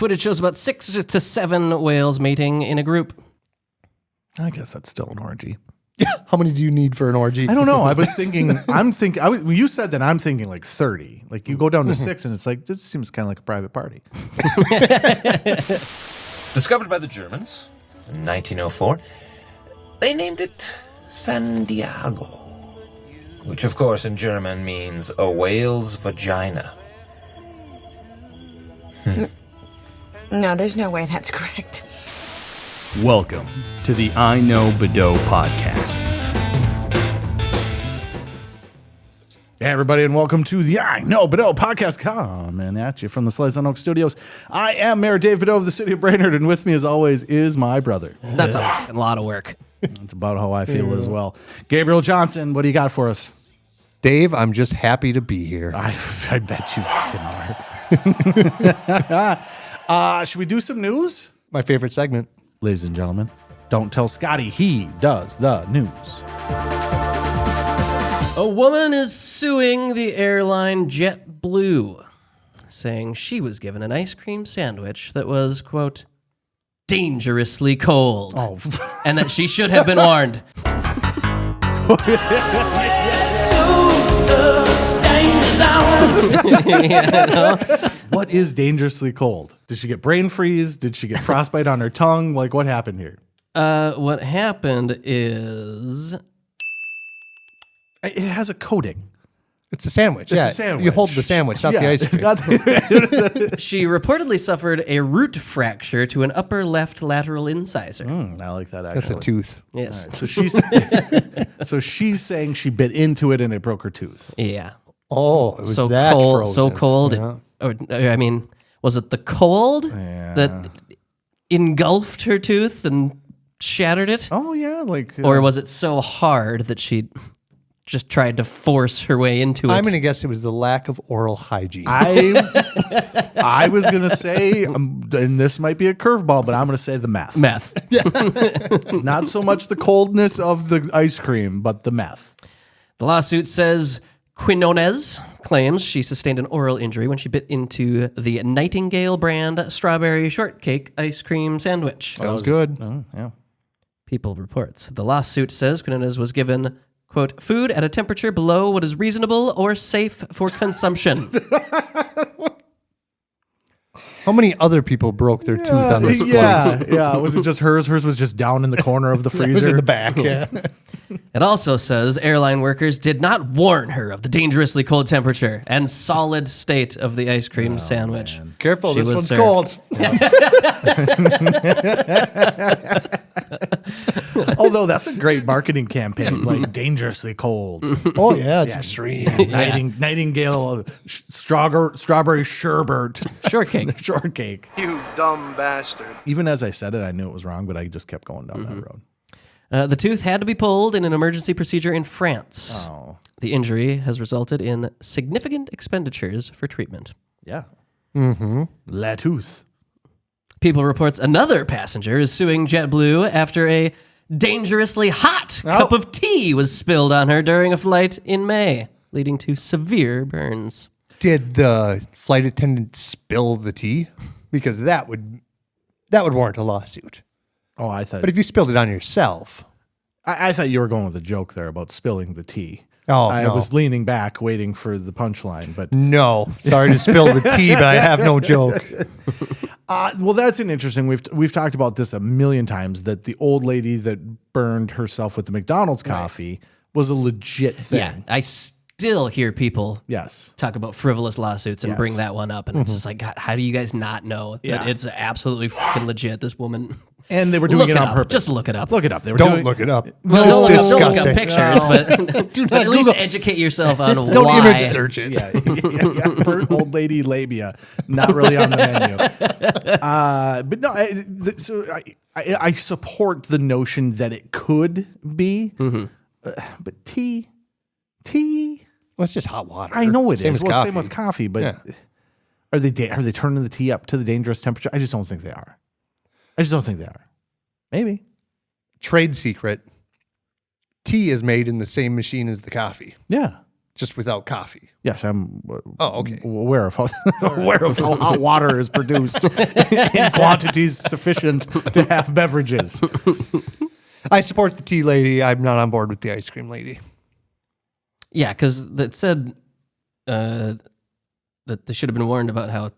Footage shows about 6 to 7 whales mating in a group. I guess that's still an orgy. How many do you need for an orgy? I don't know. I was thinking, when you said that, I'm thinking like 30. Like you go down to 6 and it's like, this seems kind of like a private party. Discovered by the Germans in 1904, they named it San Diego, which of course in German means a whale's vagina. No, there's no way that's correct. Welcome to the iKnowBadeaux podcast. Hey, everybody, and welcome to the iKnowBadeaux podcast coming at you from the Slice on Oak Studios. I am Mayor Dave Badeaux of the city of Brainerd, and with me, as always, is my brother. That's a lot of work. That's about how I feel as well. Gabriel Johnson, what do you got for us? Dave, I'm just happy to be here. I bet you are. Should we do some news? My favorite segment. Ladies and gentlemen, don't tell Scotty he does the news. A woman is suing the airline Jet Blue, saying she was given an ice cream sandwich that was, quote, dangerously cold, and that she should have been warned. What is dangerously cold? Did she get brain freeze? Did she get frostbite on her tongue? Like, what happened here? What happened is... It has a coating. It's a sandwich. It's a sandwich. You hold the sandwich, not the ice cream. She reportedly suffered a root fracture to an upper left lateral incisor. I like that, actually. That's a tooth. Yes. Right, so she's saying she bit into it and it broke her tooth. Yeah. Oh, it was so that cold. frozen. So cold. Yeah. I mean, was it the cold that engulfed her tooth and shattered it? Oh, yeah. Like, Or was it so hard that she just tried to force her way into it? I'm going to guess it was the lack of oral hygiene. I was going to say, and this might be a curveball, but I'm going to say the meth. Not so much the coldness of the ice cream, but the meth. The lawsuit says Quinones claims she sustained an oral injury when she bit into the Nightingale brand strawberry shortcake ice cream sandwich. Sounds good. Oh, yeah. People reports. The lawsuit says Quinones was given, quote, food at a temperature below what is reasonable or safe for consumption. How many other people broke their tooth on this flight? Yeah. Was it just hers? Hers was just down in the corner of the freezer. It was in the back, yeah. It also says airline workers did not warn her of the dangerously cold temperature and solid state of the ice cream sandwich. Man. Careful, She this was one's served. cold. Although that's a great marketing campaign, like dangerously cold. Oh, yeah, it's extreme. Nightingale strawberry sherbet. Shortcake. You dumb bastard. Even as I said it, I knew it was wrong, but I just kept going down that road. The tooth had to be pulled in an emergency procedure in France. Oh. The injury has resulted in significant expenditures for treatment. Yeah. Mm-hmm. La tooth. People reports another passenger is suing JetBlue after a dangerously hot cup of tea was spilled on her during a flight in May, leading to severe burns. Did the flight attendant spill the tea? Because that would warrant a lawsuit. Oh, I thought. But if you spilled it on yourself. I thought you were going with a joke there about spilling the tea. Oh, I no. was leaning back, waiting for the punchline, but No. Sorry to spill the tea, but I have no joke. well, that's an interesting. We've talked about this a million times. That the old lady that burned herself with the McDonald's coffee was a legit thing. Yeah, I still hear people talk about frivolous lawsuits and bring that one up, and it's just like, God, how do you guys not know that it's absolutely fucking legit? This woman. And they were doing it on up. purpose. Just look it up. Look it up. They were Don't look it up. Well, It's don't look up disgusting. pictures, but Do at not least Google. educate yourself on Don't why. image search it. Yeah. Her old lady labia, not really on the menu. But no, I support the notion that it could be, but tea. Well, it's just hot water. I know it Same is. as Well, coffee. same with coffee, but Yeah. are they turning the tea up to the dangerous temperature? I just don't think they are. Maybe. Trade secret. Tea is made in the same machine as the coffee. Yeah. just without coffee. Yes, I'm okay. aware of how hot water is produced in quantities sufficient to have beverages. I support the tea lady. I'm not on board with the ice cream lady. Yeah, because it said that they should have been warned about how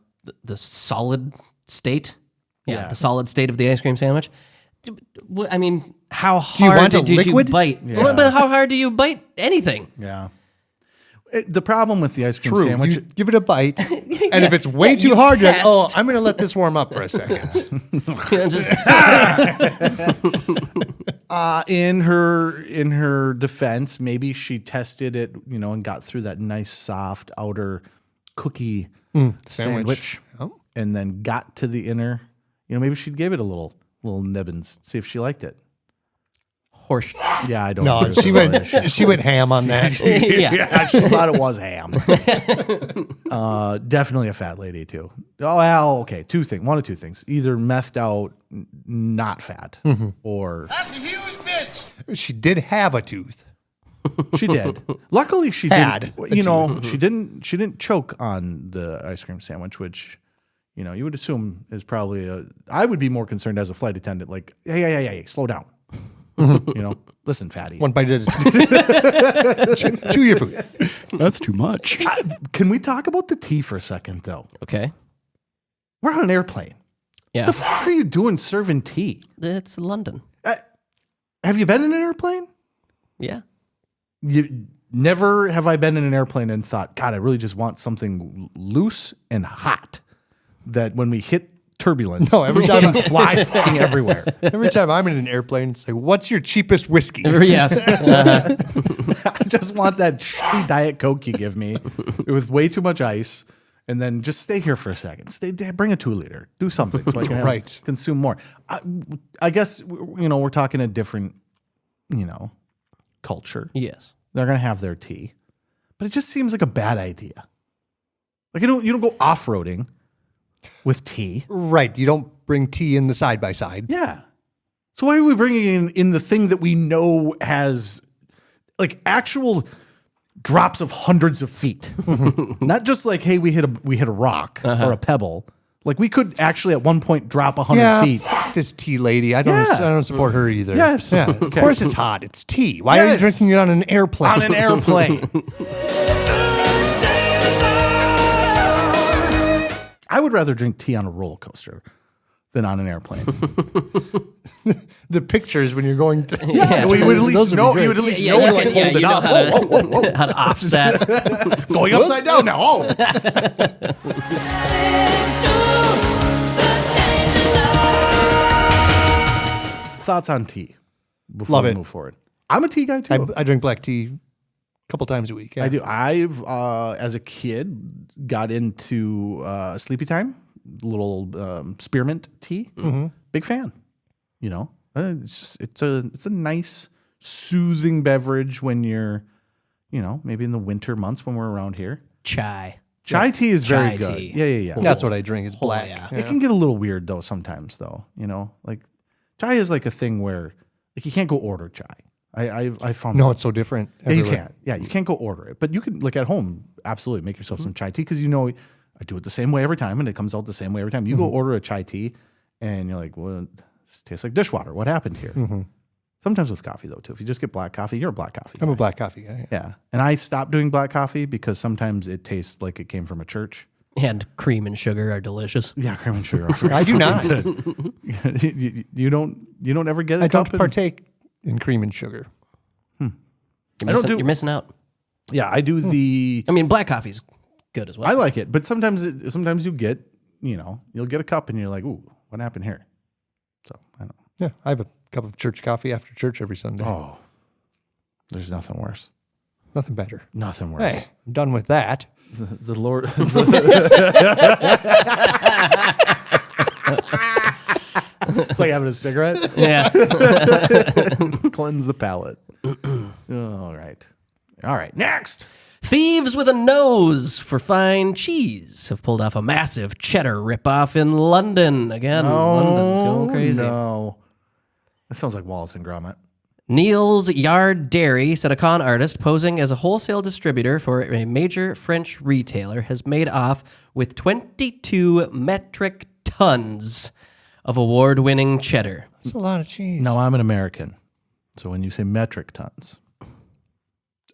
the solid state, the solid state of the ice cream sandwich. I mean, how hard did you bite? Yeah. Well, but how hard do you bite anything? Yeah. The problem with the ice cream True. sandwich, You give it a bite, and if it's way too hard, you're like, oh, I'm going to let this warm up for a second. in her defense, maybe she tested it, and got through that nice soft outer cookie sandwich, and then got to the inner. Maybe she'd give it a little nib and see if she liked it. Horse. Yeah, I don't. No, she went ham on that. Yeah, she thought it was ham. Definitely a fat lady too. Oh, well, okay. One of two things: either methed out, not fat, or That's a huge bitch. She did have a tooth. she did. Luckily, she Had didn't. She didn't choke on the ice cream sandwich, which you would assume is probably I would be more concerned as a flight attendant. Like, hey, slow down. Listen, fatty. One bite at a time. Chew your food. That's too much. Can we talk about the tea for a second, though? Okay. We're on an airplane. Yeah. The fuck are you doing serving tea? It's London. Have you been in an airplane? Yeah. Never have I been in an airplane and thought, God, I really just want something loose and hot that when we hit turbulence, every time can fly fucking everywhere. Every time I'm in an airplane, it's like, what's your cheapest whiskey? Yes. I just want that shitty Diet Coke you give me. It was way too much ice. And then just stay here for a second. Bring a 2-liter. Do something so I can consume more. I guess, we're talking a different, culture. Yes. They're going to have their tea. But it just seems like a bad idea. Like, you don't go off-roading with tea. Right. You don't bring tea in the side-by-side. Yeah. So why are we bringing in the thing that we know has like actual drops of hundreds of feet? Not just like, hey, we hit a rock or a pebble. Like we could actually at one point drop 100 feet. Fuck this tea lady. I don't support her either. Yes. Yeah. Of course it's hot. It's tea. Why are you drinking it on an airplane? On an airplane. I would rather drink tea on a roller coaster than on an airplane. The pictures when you're going to we would at least know. You would at least know to like hold it up. Whoa. How to offset. Going upside down now. Oh. Thoughts on tea before we move forward? I'm a tea guy too. I drink black tea a couple times a week. Yeah. I do. I've as a kid got into Sleepy Time, little spearmint tea. Big fan. It's a nice soothing beverage when you're, maybe in the winter months when we're around here. Chai Tea is very Chai good. tea. Yeah. That's what I drink. It's black. yeah. It can get a little weird though sometimes though. Like chai is like a thing where like you can't go order chai. I found No, it's so different. Yeah, you everywhere. can't. Yeah, you can't go order it, but you can like at home absolutely make yourself some chai tea because I do it the same way every time and it comes out the same way every time. You go order a chai tea and you're like, well, this tastes like dishwater. What happened here? Sometimes with coffee though too. If you just get black coffee, you're a black coffee guy. I'm a black coffee guy. Yeah, and I stopped doing black coffee because sometimes it tastes like it came from a church. And cream and sugar are delicious. Yeah, cream and sugar. I do not. you don't ever get it. I don't partake in cream and sugar. You're missing out. Yeah, I do the. I mean, black coffee's good as well. I like it, but sometimes you get you'll get a cup and you're like, ooh, what happened here? So I don't. Yeah, I have a cup of church coffee after church every Sunday. Oh, there's nothing worse. Nothing better. Nothing worse. Hey, I'm done with that. The Lord. It's like having a cigarette. Yeah. Cleanse the palate. All right. Next. Thieves with a nose for fine cheese have pulled off a massive cheddar ripoff in London. Again, London's going crazy. No. That sounds like Wallace and Gromit. Neil's Yard Dairy said a con artist posing as a wholesale distributor for a major French retailer has made off with 22 metric tons of award-winning cheddar. That's a lot of cheese. No, I'm an American. So when you say metric tons.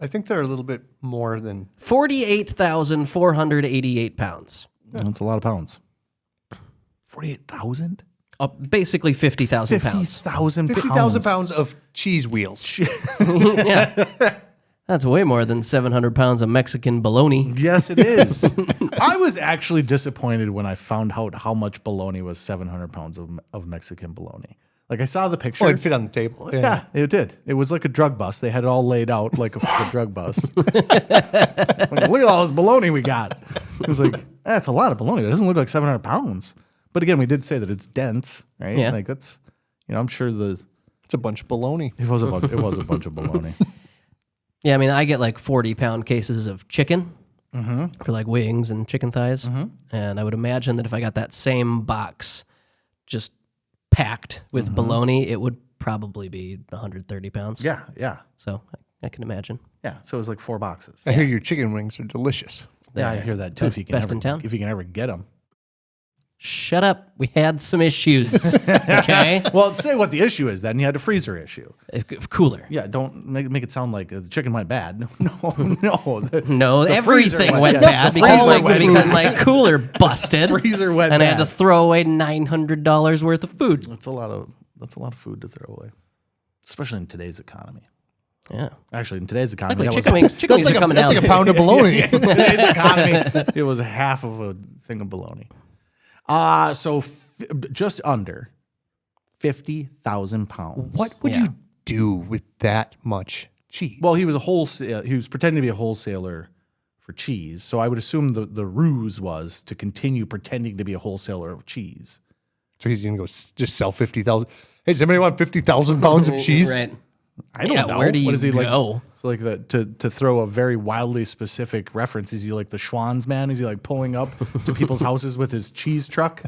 I think they're a little bit more than 48,488 pounds. That's a lot of pounds. 48,000? Basically 50,000 pounds. 50,000 pounds. 50,000 pounds of cheese wheels. Yeah. That's way more than 700 pounds of Mexican bologna. Yes, it is. I was actually disappointed when I found out how much bologna was 700 pounds of Mexican bologna. Like, I saw the picture. Oh, it'd fit on the table. Yeah, it did. It was like a drug bus. They had it all laid out like a drug bus. Like, look at all this bologna we got. It was like, that's a lot of bologna. It doesn't look like 700 pounds. But again, we did say that it's dense, right? Yeah. Like, that's, I'm sure It's a bunch of bologna. it was a bunch of bologna. Yeah, I mean, I get like 40-pound cases of chicken for like wings and chicken thighs. And I would imagine that if I got that same box just packed with bologna, it would probably be 130 pounds. Yeah, yeah. So I can imagine. Yeah, so it was like 4 boxes. I hear your chicken wings are delicious. Yeah, I hear that too. Best- best in town. If you can ever get them. Shut up. We had some issues. Okay? Well, say what the issue is then. You had a freezer issue. Cooler. Yeah, don't make it sound like the chicken went bad. No. No, The freezer everything went- went yes, bad the because freezer my cooler busted. Freezer went and I had bad. to throw away $900 worth of food. That's a lot of food to throw away, especially in today's economy. Yeah. Actually, in today's economy, Luckily, that was chicken wings are coming That's down. like a pound of bologna. in today's economy, it was half of a thing of bologna. So just under 50,000 pounds. What would you do with that much cheese? Well, he was he was pretending to be a wholesaler for cheese. So I would assume the ruse was to continue pretending to be a wholesaler of cheese. So he's going to go just sell 50,000. Hey, does anybody want 50,000 pounds of cheese? Right. I don't know. Where do you what is he go? like? So like to throw a very wildly specific reference, is he like the Schwann's man? Is he like pulling up to people's houses with his cheese truck?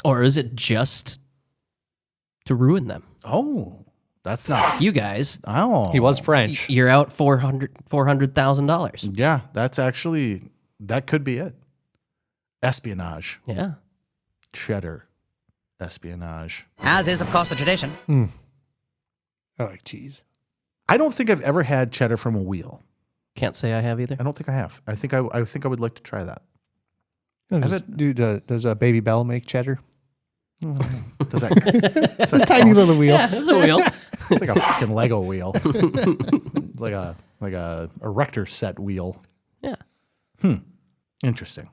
Or is it just to ruin them? Oh, that's not. You guys, Oh, He was French. you're out $400,000. Yeah, that could be it. Espionage, Yeah. cheddar, espionage. As is, of course, the tradition. I like cheese. I don't think I've ever had cheddar from a wheel. Can't say I have either. I don't think I have. I think I would like to try that. Does Baby Bell make cheddar? Does that? It's a tiny little wheel. Yeah, there's a wheel. It's like a fucking Lego wheel. It's like a erector set wheel. Yeah. Interesting.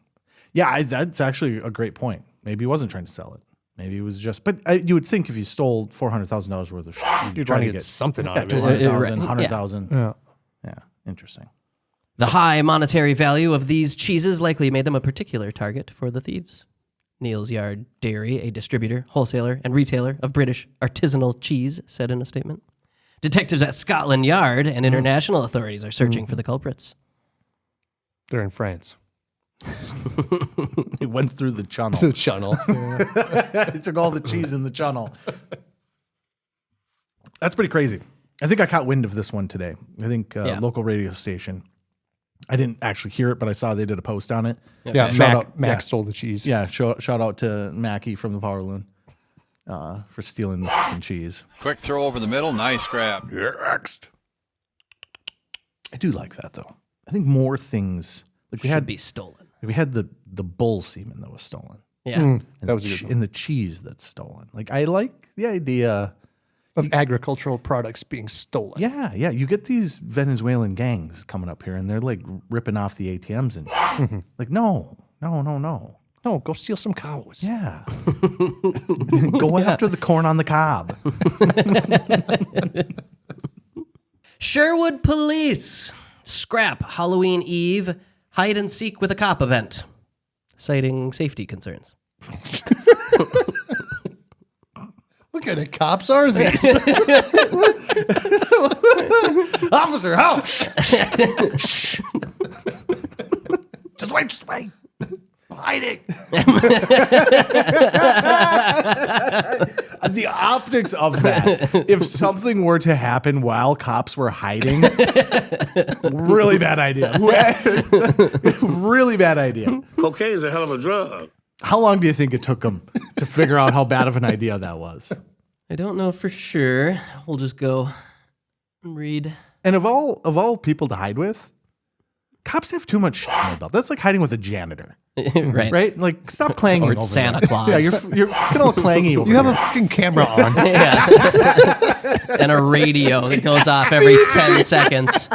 Yeah, that's actually a great point. Maybe he wasn't trying to sell it. Maybe it was just. But you would think if you stole $400,000 worth of shit, You're trying to get something out of it. 200,000, Yeah. 100,000. Yeah. Yeah, interesting. The high monetary value of these cheeses likely made them a particular target for the thieves. Neil's Yard Dairy, a distributor, wholesaler, and retailer of British artisanal cheese, said in a statement. Detectives at Scotland Yard and international authorities are searching for the culprits. They're in France. It went through the channel. The channel. It took all the cheese in the channel. That's pretty crazy. I think I caught wind of this one today. I think local radio station. I didn't actually hear it, but I saw they did a post on it. Yeah, Mac stole the cheese. Yeah, shout out to Mackie from the Power Loon for stealing the fucking cheese. Quick throw over the middle, nice grab. Next. I do like that though. I think more things like we Should had be stolen. we had the bull semen that was stolen. Yeah. And That was a good one. and the cheese that's stolen. Like I like the idea. Of agricultural products being stolen. Yeah. You get these Venezuelan gangs coming up here, and they're like ripping off the ATMs and like, no. No, go steal some cows. Yeah. Go after the corn on the cob. Sherwood police scrap Halloween Eve hide and seek with a cop event, citing safety concerns. What kind of cops are these? Officer, help! Just wait. hiding. The optics of that, if something were to happen while cops were hiding, really bad idea. Really bad idea. Cocaine's a hell of a drug. How long do you think it took them to figure out how bad of an idea that was? I don't know for sure. We'll just go and read. And of all people to hide with, cops have too much shit on their belt. That's like hiding with a janitor. Right. Right? Like, stop clanging Or over Santa there. Claus. Yeah, you're fucking all clangy over You have there. a fucking camera on. Yeah. And a radio that goes off every 10 seconds.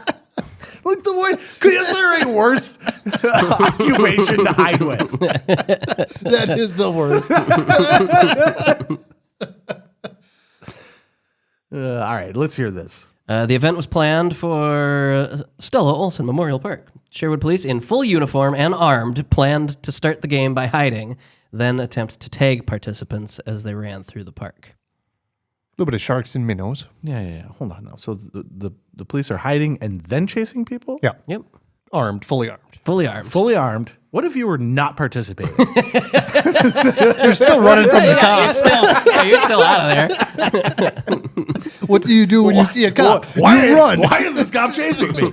Like the word, is there a worse occupation to hide with? That is the worst. All right, let's hear this. The event was planned for Stella Olson Memorial Park. Sherwood police, in full uniform and armed, planned to start the game by hiding, then attempt to tag participants as they ran through the park. A little bit of sharks and minnows. Yeah. Hold on now. So the police are hiding and then chasing people? Yeah. Yep. Armed, fully armed. Fully armed. Fully armed. What if you were not participating? You're still running from the cops. You're still out of there. What do you do when you see a cop? Why You run. Why is this cop chasing me?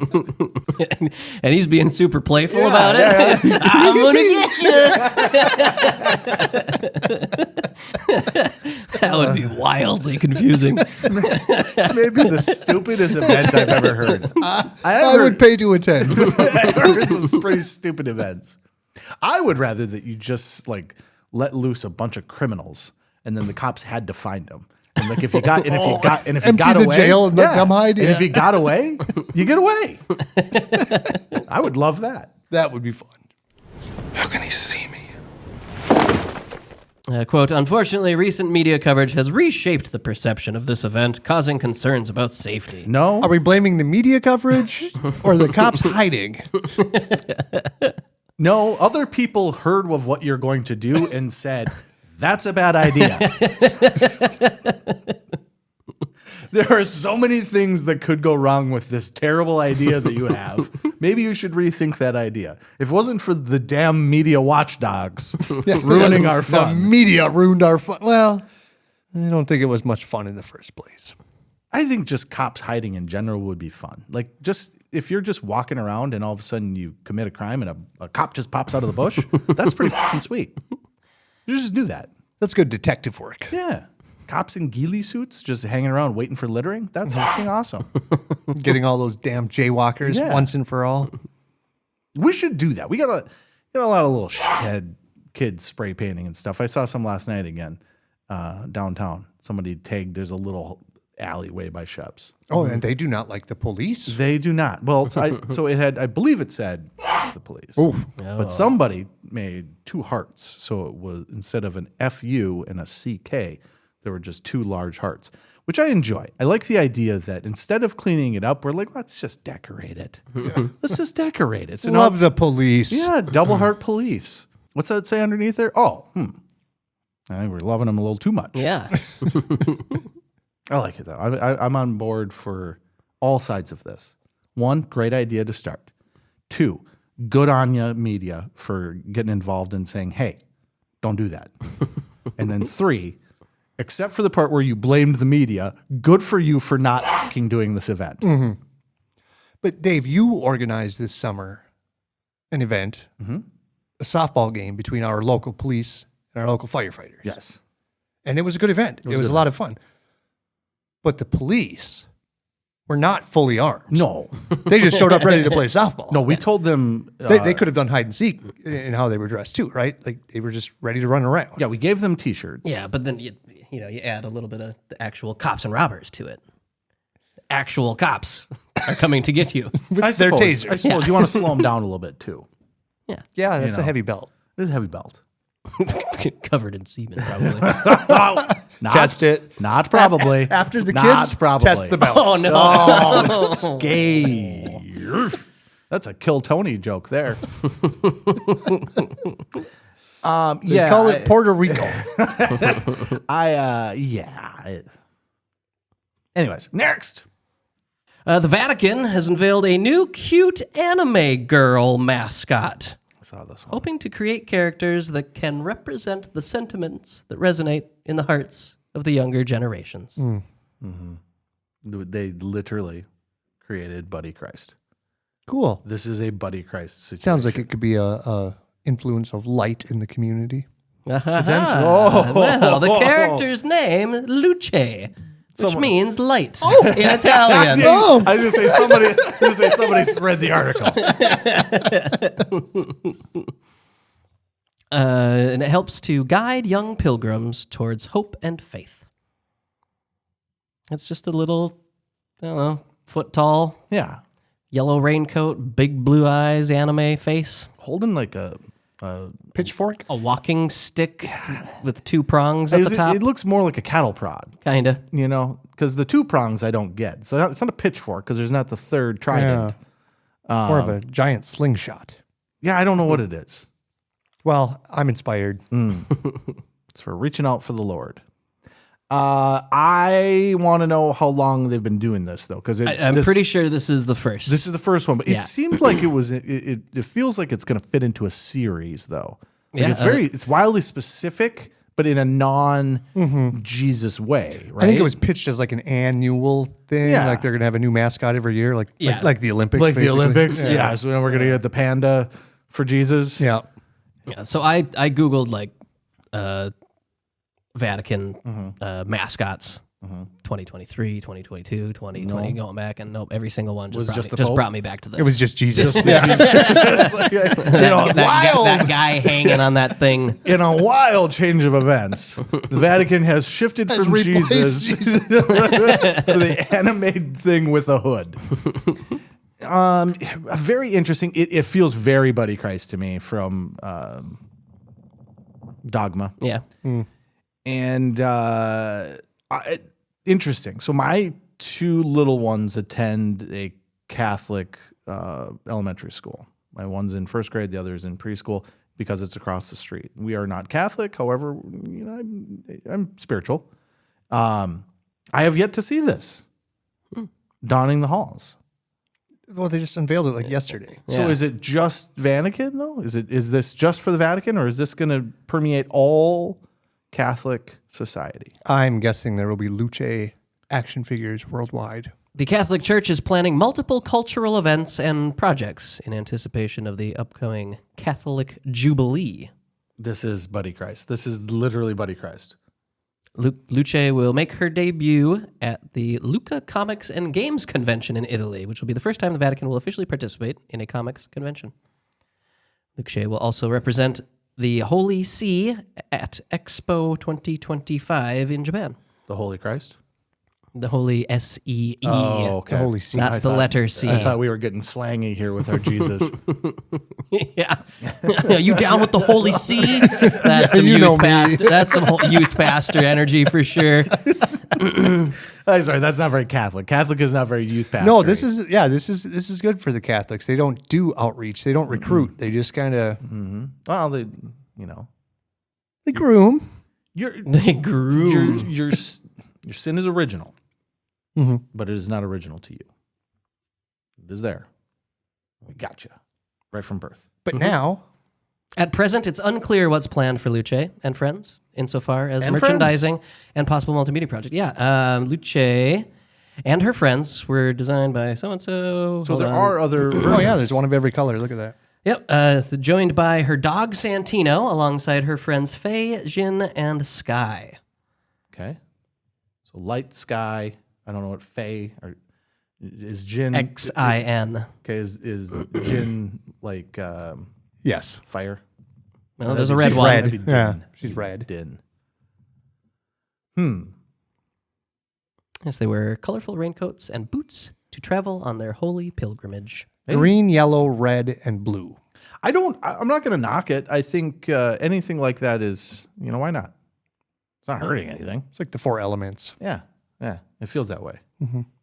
And he's being super playful about it. I'm going to get you. That would be wildly confusing. It's maybe the stupidest event I've ever heard. I would pay to attend. I've heard some pretty stupid events. I would rather that you just like let loose a bunch of criminals and then the cops had to find them. And like if you got Empty the away, jail and let them hide, And yeah. if you got away, you get away. I would love that. That would be fun. How can he see me? Quote, unfortunately, recent media coverage has reshaped the perception of this event, causing concerns about safety. No. Are we blaming the media coverage or the cops hiding? No, other people heard of what you're going to do and said, that's a bad idea. There are so many things that could go wrong with this terrible idea that you have. Maybe you should rethink that idea. If it wasn't for the damn media watchdogs ruining our The fun. media ruined our fun. Well, I don't think it was much fun in the first place. I think just cops hiding in general would be fun. Like, just if you're just walking around and all of a sudden you commit a crime and a cop just pops out of the bush, that's pretty fucking sweet. You just do that. That's good detective work. Yeah. Cops in ghillie suits just hanging around waiting for littering. That's fucking awesome. Getting all those damn jaywalkers Yeah. once and for all. We should do that. We got a lot of little shithead kids spray painting and stuff. I saw some last night again downtown. Somebody tagged, there's a little alleyway by Sheps. Oh, and they do not like the police. They do not. Well, so it had, I believe it said the police. But somebody made two hearts. So it was, instead of an FU and a CK, there were just two large hearts, which I enjoy. I like the idea that instead of cleaning it up, we're like, let's just decorate it. Let's just decorate it. So now Love it's- the police. Yeah, double heart police. What's that say underneath there? Oh, I think we're loving them a little too much. Yeah. I like it though. I'm on board for all sides of this. One, great idea to start. Two, good on ya media for getting involved and saying, hey, don't do that. And then three, except for the part where you blamed the media, good for you for not fucking doing this event. Mm-hmm. But Dave, you organized this summer an event, a softball game between our local police and our local firefighters. Yes. And it was a good event. It was a lot of fun. But the police were not fully armed. No. They just showed up ready to play softball. No, we told them. They could have done hide and seek in how they were dressed too, right? Like they were just ready to run around. Yeah, we gave them T-shirts. Yeah, but then you add a little bit of the actual cops and robbers to it. Actual cops are coming to get you. With their tasers. I suppose you want to slow them down a little bit too. Yeah, that's know. a heavy belt. It is a heavy belt. Covered in semen, probably. Not, Test it. Not probably. After the Not kids, probably. test the belts. Oh, no. Oh, it's gay. That's a Kill Tony joke there. They call it Puerto Rico. Anyways, next. The Vatican has unveiled a new cute anime girl mascot. saw this one. hoping to create characters that can represent the sentiments that resonate in the hearts of the younger generations. They literally created Buddy Christ. Cool. This is a Buddy Christ situation. Sounds like it could be a influence of light in the community. Well, the character's name, Luce, which means light in Italian. I was going to say somebody read the article. And it helps to guide young pilgrims towards hope and faith. It's just a little, I don't know, foot tall, Yeah. yellow raincoat, big blue eyes, anime face, Holding like a Pitchfork? a walking stick with two prongs at the top. It looks more like a cattle prod, Kinda. you know, because the two prongs I don't get. So it's not a pitchfork because there's not the third trident. More of a giant slingshot. Yeah, I don't know what it is. Well, I'm inspired. It's for reaching out for the Lord. I want to know how long they've been doing this though, because I'm pretty sure this is the first. This is the first one, but it Yeah. seemed like it was. It feels like it's going to fit into a series though. Like Yeah, it's wildly specific, but in a non-Jesus way. Right? I think it was pitched as like an annual thing. Yeah. Like they're going to have a new mascot every year, like Yeah. like the Olympics. like the basically. Olympics. Yeah. So now we're going to get the panda for Jesus. Yeah. Yeah, so I Googled like Vatican mascots. 2023, 2022, 2020, going back, and nope, every single one just the Pope? brought me back to this. It was just Jesus. It's like, that guy hanging on that thing. in a wild change of events, the Vatican has shifted from replaced Jesus for the animated thing with a hood. Very interesting. It feels very Buddy Christ to me from Dogma. Yeah. And interesting. So my two little ones attend a Catholic elementary school. My one's in first grade, the other's in preschool because it's across the street. We are not Catholic, however, you know, I'm spiritual. I have yet to see this donning the halls. Well, they just unveiled it like yesterday. So is it just Vatican though? Is this just for the Vatican, or is this going to permeate all Catholic society? I'm guessing there will be Luce action figures worldwide. The Catholic Church is planning multiple cultural events and projects in anticipation of the upcoming Catholic Jubilee. This is Buddy Christ. This is literally Buddy Christ. Luce will make her debut at the Lucca Comics and Games Convention in Italy, which will be the first time the Vatican will officially participate in a comics convention. Luce will also represent the Holy See at Expo 2025 in Japan. The Holy Christ? The Holy S-E-E. Oh, okay. The Holy See. Not the letter C. I thought we were getting slangy here with our Jesus. Yeah. Are you down with the Holy See? That's some you know youth me. pastor. That's some youth pastor energy for sure. I'm sorry, that's not very Catholic. Catholic is not very youth pastor. No, this is good for the Catholics. They don't do outreach. They don't recruit. They just kind of Well, they, you know, they groom. They grew. your sin is original, but it is not original to you. It is there. We gotcha right from birth. But now, At present, it's unclear what's planned for Luce and friends insofar as And merchandising and possible multimedia project. Yeah, Luce and her friends were designed by so-and-so. So there are other versions. oh yeah, there's one of every color. Look at that. Yep, joined by her dog Santino alongside her friends Faye, Jin, and Sky. Okay. So light sky. I don't know what Faye or is Jin. Xin. Okay, is Jin like Yes, fire? Well, there's a red one. That'd be Din. Yeah, she's red. Din. Yes, they wear colorful raincoats and boots to travel on their holy pilgrimage. Green, yellow, red, and blue. I'm not going to knock it. I think anything like that is, why not? It's not hurting anything. It's like the four elements. Yeah. It feels that way.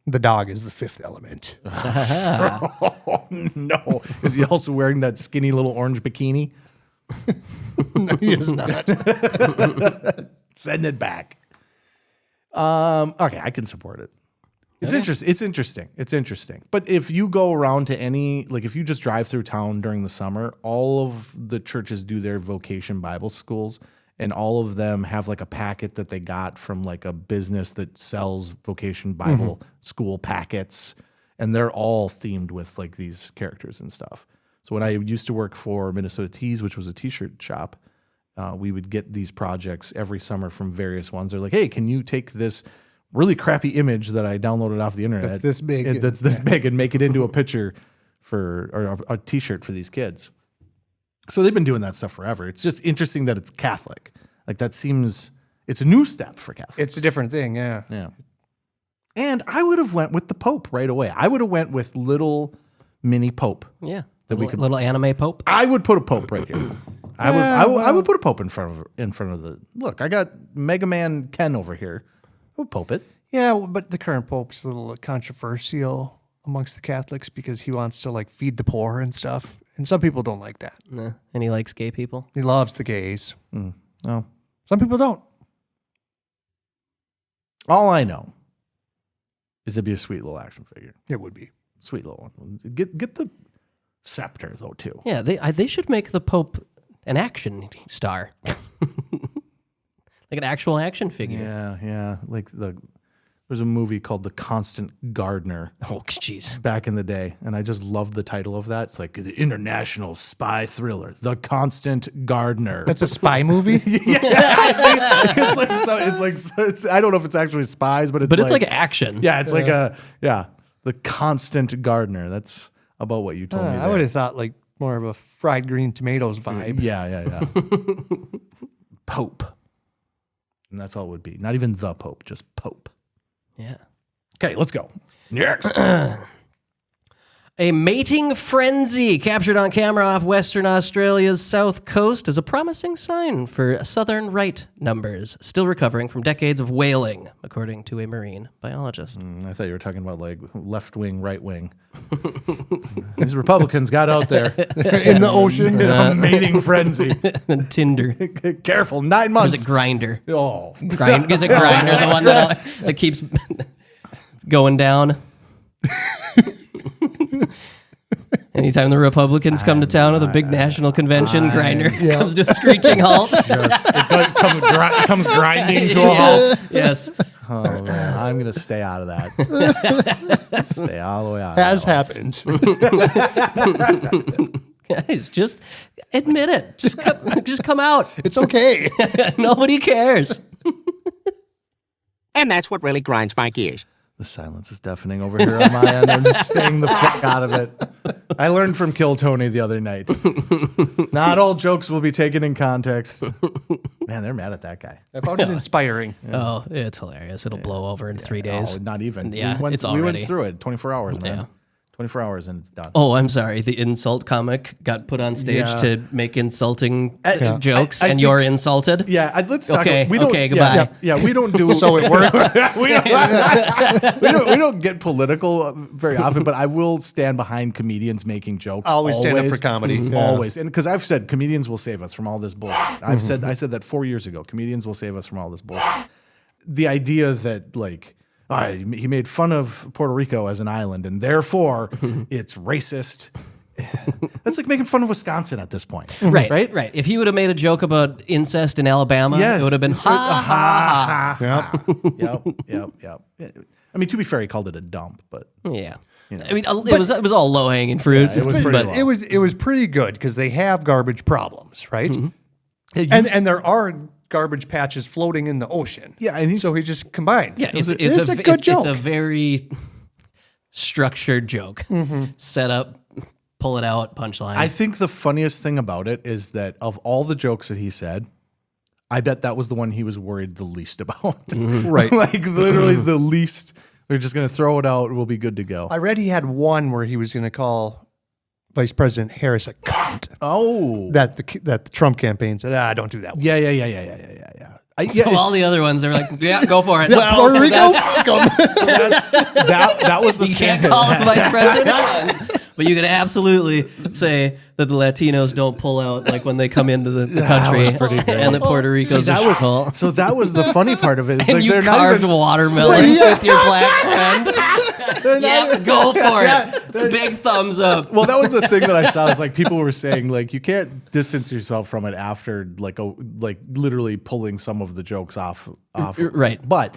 The dog is the fifth element. Oh, no. Is he also wearing that skinny little orange bikini? No, he is not. Send it back. Okay, I can support it. It's interesting. It's interesting. But if you go around to any, like if you just drive through town during the summer, all of the churches do their vocation Bible schools, and all of them have like a packet that they got from like a business that sells vocation Bible school packets, and they're all themed with like these characters and stuff. So when I used to work for Minnesota Tees, which was a t-shirt shop, we would get these projects every summer from various ones. They're like, hey, can you take this really crappy image that I downloaded off the internet That's this big. that's this big and make it into a picture or a t-shirt for these kids. So they've been doing that stuff forever. It's just interesting that it's Catholic. Like that seems, it's a new step for Catholics. It's a different thing, yeah. Yeah. And I would have went with the Pope right away. I would have went with little mini Pope. Yeah. That we could, little anime Pope. I would put a Pope right here. I would put a Pope in front of the, look, I got Mega Man Ken over here. I would Pope it. Yeah, but the current Pope's a little controversial amongst the Catholics because he wants to like feed the poor and stuff. And some people don't like that. Nah. And he likes gay people. He loves the gays. No. Some people don't. All I know is it'd be a sweet little action figure. It would be. Sweet little one. Get the scepter though too. Yeah, they should make the Pope an action star. Like an actual action figure. Yeah. Like there's a movie called The Constant Gardener. Oh, jeez. Back in the day, and I just loved the title of that. It's like the international spy thriller, The Constant Gardener. That's a spy movie? I don't know if it's actually spies, but it's like action. Yeah, it's like The Constant Gardener. That's about what you told me. I would have thought like more of a fried green tomatoes vibe. Yeah. Pope. And that's all it would be. Not even the Pope, just Pope. Yeah. Okay, let's go. Next. A mating frenzy captured on camera off Western Australia's south coast is a promising sign for southern right numbers, still recovering from decades of whaling, according to a marine biologist. I thought you were talking about like left wing, right wing. These Republicans got out there in the ocean. In a mating frenzy. And Tinder. Careful, 9 months. There's a grinder. Oh. Is a grinder the one that keeps going down? Anytime the Republicans come to town with a big national convention, grinder comes to a screeching halt. Yes. It comes grinding to a halt. Yes. Oh, man. I'm going to stay out of that. Stay all the way out. Has happened. Guys, just admit it. Just come out. It's okay. Nobody cares. And that's what really grinds my gears. The silence is deafening over here on my end. I'm just staying the fuck out of it. I learned from Kill Tony the other night. Not all jokes will be taken in context. Man, they're mad at that guy. I found it inspiring. Oh, it's hilarious. It'll blow over in 3 days. Oh, not even. Yeah, we it's already. went through it. 24 hours, man. Yeah. 24 hours and it's done. Oh, I'm sorry. The insult comic got put on stage to make insulting jokes, and you're insulted? Yeah, let's talk. Okay, goodbye. Yeah, we don't do. So it worked. we don't get political very often, but I will stand behind comedians making jokes. Always stand up for comedy. Yeah. Always. And because I've said comedians will save us from all this bullshit. I said that 4 years ago. Comedians will save us from all this bullshit. The idea that like, he made fun of Puerto Rico as an island, and therefore it's racist. That's like making fun of Wisconsin at this point. Right. If he would have made a joke about incest in Alabama, it would have been ha. Yep. I mean, to be fair, he called it a dump, but yeah. You know. I mean, it was all low hanging fruit. Yeah, it was pretty low. It was pretty good because they have garbage problems, right? Mm-hmm. And there are garbage patches floating in the ocean. Yeah, and so he just combined. Yeah, it's a good joke. It's a very structured joke. Set up, pull it out, punchline. I think the funniest thing about it is that of all the jokes that he said, I bet that was the one he was worried the least about. Right. Like literally the least. We're just going to throw it out. We'll be good to go. I read he had one where he was going to call Vice President Harris a cunt. Oh. That the Trump campaign said, don't do that one. Yeah. So all the other ones, they're like, yeah, go for it. Yeah, Puerto Rico? That was the You can't call him Vice President. But you could absolutely say that the Latinos don't pull out like when they come into the country, and that Puerto Rico's a shithole. So that was the funny part of it. Is And like you they're not carved even, watermelons with your black friend. Yep, go for it. Big thumbs up. well, that was the thing that I saw. Is like people were saying like you can't distance yourself from it after like literally pulling some of the jokes off. Right. But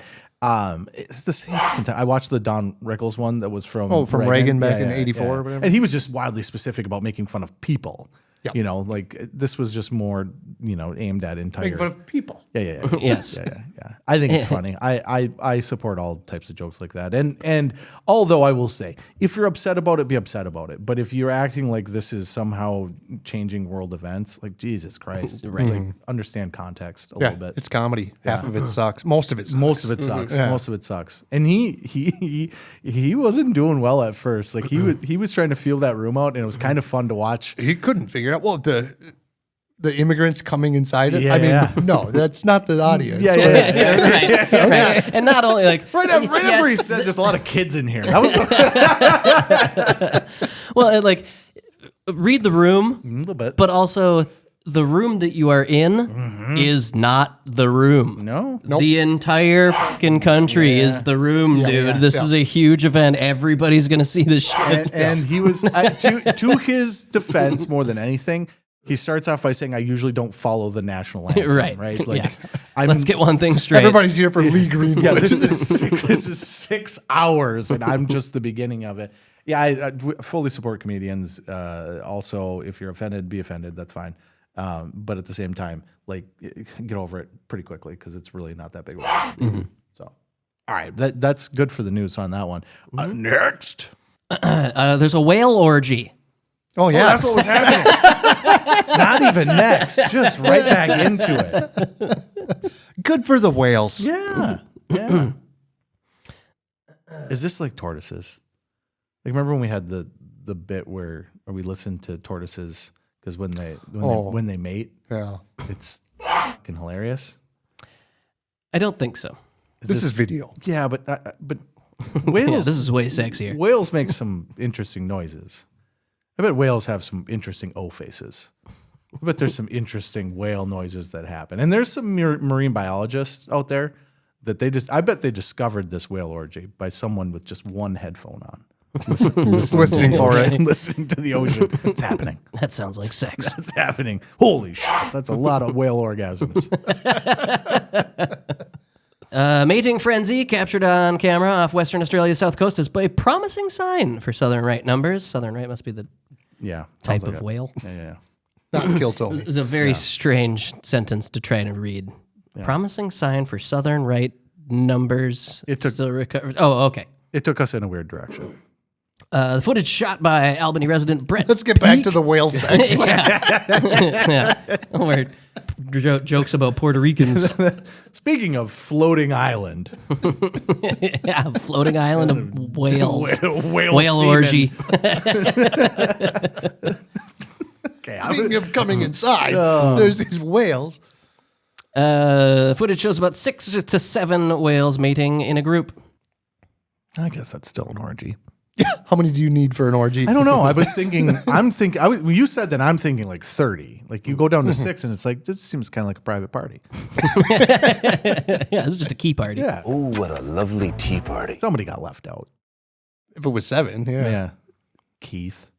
it's the same fucking time. I watched the Don Rickles one that was from Reagan back in '84 or whatever. and he was just wildly specific about making fun of people. Yep. You know, like this was just more, aimed at entire. Making fun of people. Yeah. Yes. Yeah. I think it's funny. I support all types of jokes like that. And although I will say, if you're upset about it, be upset about it. But if you're acting like this is somehow changing world events, like Jesus Christ, Right. like, understand context a Yeah, little bit. it's comedy. Half of it sucks. Most of it sucks. Most of it sucks. Yeah. Most of it sucks. And he wasn't doing well at first. Like he was trying to feel that room out, and it was kind of fun to watch. He couldn't figure out the immigrants coming inside it. Yeah, I mean, yeah. no, that's not the audience. Yeah. Right. And not only like Right after he said there's a lot of kids in here. That was a well, and, like read the room, little bit. but also the room that you are in is not the room. No. Nope. The entire fucking country is the room, dude. This is a huge event. Everybody's gonna see this shit. And he was to his defense more than anything. He starts off by saying, "I usually don't follow the national anthem." Right. Right. Like, Yeah. Let's get one thing straight. Everybody's here for Lee Greenwood. Yeah. This is 6 hours, and I'm just the beginning of it. Yeah. I fully support comedians. Also, if you're offended, be offended. That's fine. But at the same time, like, get over it pretty quickly because it's really not that big of a deal. So, all right, that's good for the news on that one. Next, There's a whale orgy. Oh, yeah. that's what was happening. Not even next, just right back into it. Good for the whales. Yeah. Is this like tortoises? Like, remember when we had the bit where we listened to tortoises because when they mate, Yeah. it's fucking hilarious. I don't think so. This is video. Yeah, but Yeah, whales. this is way sexier. Whales make some interesting noises. I bet whales have some interesting O faces. I bet there's some interesting whale noises that happen. And there's some marine biologists out there that I bet they discovered this whale orgy by someone with just one headphone on. Just listening for it. Listening to the ocean. It's happening. That sounds like sex. It's happening. Holy shit. That's a lot of whale orgasms. Mating frenzy captured on camera off Western Australia's south coast is a promising sign for southern right numbers. Southern right must be the Yeah. type sounds like of it. whale. Yeah. Not kill Tony. It was a very strange sentence to try to read. Promising sign for southern right numbers. It took- still recovered. Oh, okay. It took us in a weird direction. The footage shot by Albany resident Brett. Let's get back to the whale sex. yeah. Where jokes about Puerto Ricans. Speaking of floating island. Yeah, floating island of whales. Whale orgy. Okay, Speaking of coming inside, there's these whales. Footage shows about 6 to 7 whales mating in a group. I guess that's still an orgy. Yeah. How many do you need for an orgy? I don't know. I was thinking. When you said that, I'm thinking like 30. Like you go down to 6, and it's like this seems kind of like a private party. Yeah, this is just a key party. Yeah. Oh, what a lovely tea party. Somebody got left out. If it was 7, yeah. Yeah. Keith.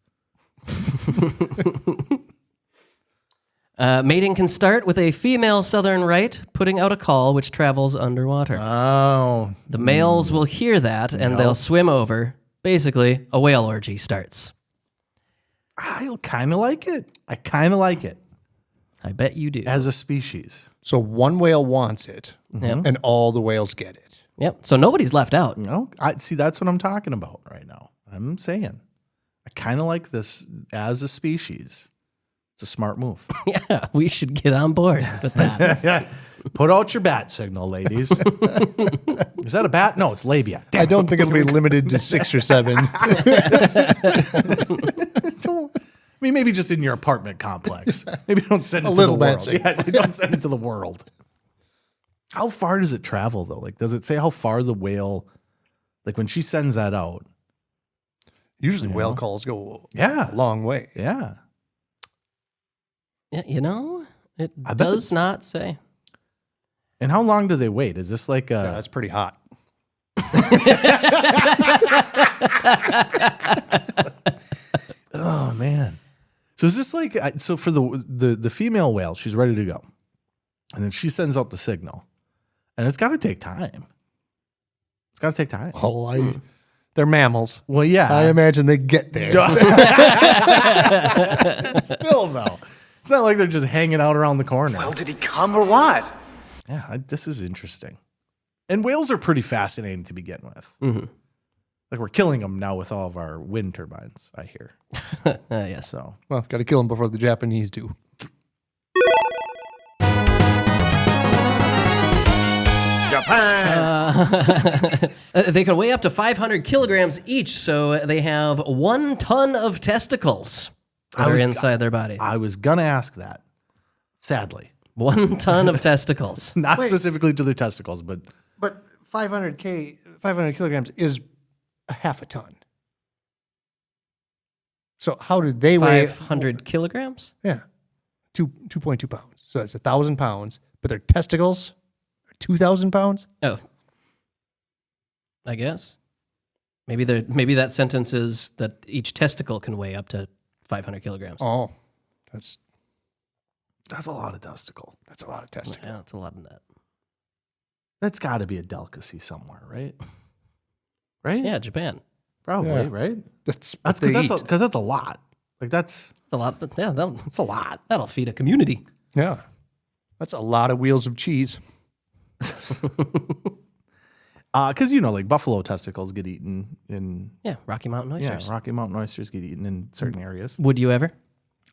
Mating can start with a female southern right putting out a call which travels underwater. Oh. The males will hear that and they'll swim over. Basically, a whale orgy starts. I kind of like it. I bet you do. As a species. So one whale wants it, and all the whales get it. Yep. So nobody's left out. No, see, that's what I'm talking about right now. I'm saying I kind of like this as a species. It's a smart move. Yeah, we should get on board with that. Put out your bat signal, ladies. Is that a bat? No, it's labia. I don't think it'll be limited to 6 or 7. I mean, maybe just in your apartment complex. Maybe don't send it to little the bat world. signal. Yeah, don't send it to the world. How far does it travel, though? Like, does it say how far the whale, like when she sends that out? Usually whale calls go Yeah. a long way. Yeah. Yeah, it I bet does not say. And how long do they wait? Is this like Yeah, that's pretty hot. oh man. So is this like so for the female whale, she's ready to go. And then she sends out the signal. And it's got to take time. It's got to take time. Oh, they're mammals. Well, yeah. I imagine they get there. Still though. It's not like they're just hanging out around the corner. Well, did he come or what? Yeah, this is interesting. And whales are pretty fascinating to begin with. Mm-hmm. Like we're killing them now with all of our wind turbines, I hear. Yes. So, Well, got to kill them before the Japanese do. They can weigh up to 500 kilograms each, so they have 1 ton of testicles that are inside their body. I was gonna ask that. Sadly, 1 ton of testicles. not specifically to their testicles, but But 500 kilograms is a half a ton. So how did they weigh? 500 kilograms? Yeah, 2.2 pounds. So that's 1,000 pounds. But their testicles are 2,000 pounds. Oh, I guess. Maybe that sentence is that each testicle can weigh up to 500 kilograms. Oh, that's a lot of testicle. a lot of testicles. Yeah, that's a lot of that. That's got to be a delicacy somewhere, right? Right? Yeah, Japan. Probably, Yeah. right? That's Because that's a lot. Like that's It's a lot, but yeah, it's a lot. that'll feed a community. yeah. That's a lot of wheels of cheese. Because like buffalo testicles get eaten in Yeah, Rocky Mountain oysters. Rocky Mountain oysters get eaten in certain areas. Would you ever?